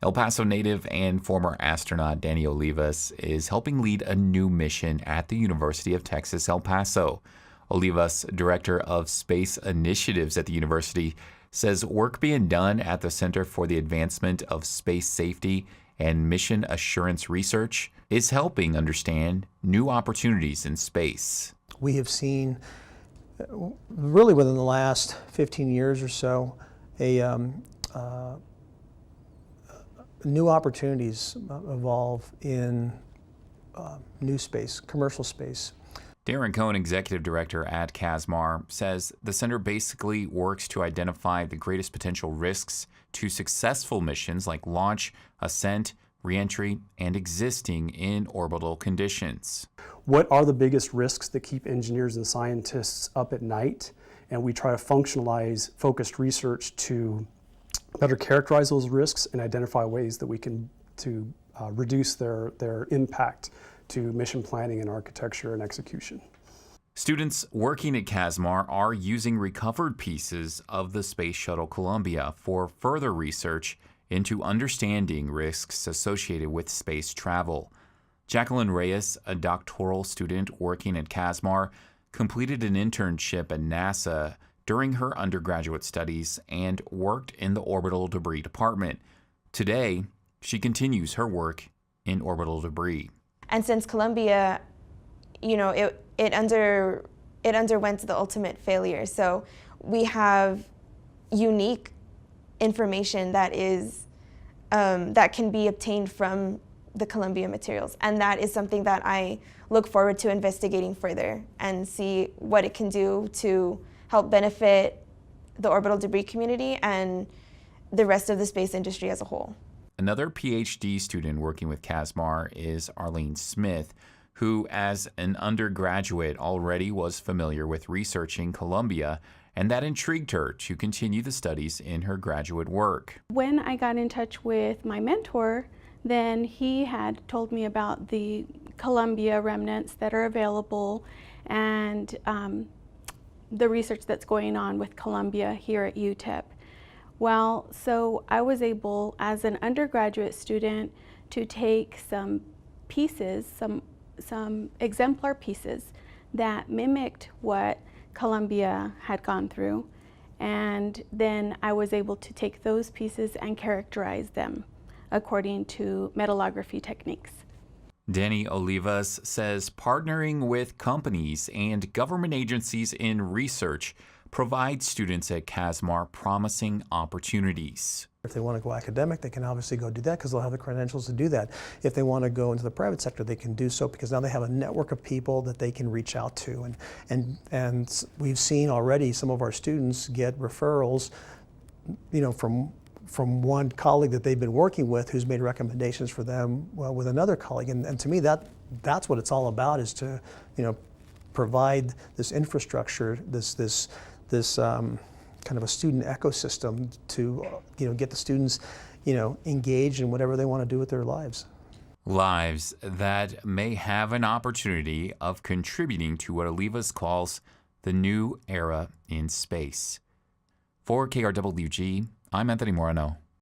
El Paso native and former astronaut Danny Olivas is helping lead a new mission at the University of Texas, El Paso. Olivas, director of space initiatives at the university, says work being done at the Center for the Advancement of Space Safety and Mission Assurance Research is helping understand new opportunities in space. We have seen, really within the last 15 years or so, new opportunities evolve in new space, commercial space. Darren Cohen, executive director at CASSMAR, says the center basically works to identify the greatest potential risks to successful missions like launch, ascent, reentry, and existing in orbital conditions. What are the biggest risks that keep engineers and scientists up at night? And we try to functionalize focused research to better characterize those risks and identify ways that we can reduce their impact to mission planning and architecture and execution. Students working at CASSMAR are using recovered pieces of the Space Shuttle Columbia for further research into understanding risks associated with space travel. Jacqueline Reyes, a doctoral student working at CASSMAR, completed an internship at NASA during her undergraduate studies and worked in the orbital debris department. Today, she continues her work in orbital debris. And since Columbia, it underwent the ultimate failure, so we have unique information that is that can be obtained from the Columbia materials, and that is something that I look forward to investigating further and see what it can do to help benefit the orbital debris community and the rest of the space industry as a whole. Another PhD student working with CASSMAR is Arlene Smith, who as an undergraduate already was familiar with researching Columbia, and that intrigued her to continue the studies in her graduate work. When I got in touch with my mentor, then he had told me about the Columbia remnants that are available and the research that's going on with Columbia here at UTEP. Well, so I was able, as an undergraduate student, to take some pieces, some exemplar pieces that mimicked what Columbia had gone through, and then I was able to take those pieces and characterize them according to metallography techniques. Danny Olivas says partnering with companies and government agencies in research provides students at CASSMAR promising opportunities. If they want to go academic, they can obviously go do that because they'll have the credentials to do that. If they want to go into the private sector, they can do so because now they have a network of people that they can reach out to. And we've seen already some of our students get referrals, from one colleague that they've been working with who's made recommendations for them with another colleague. And to me, that's what it's all about, is to provide this infrastructure, this kind of a student ecosystem to get the students engaged in whatever they want to do with their lives. Lives that may have an opportunity of contributing to what Olivas calls the new era in space. For KRWG, I'm Anthony Moreno.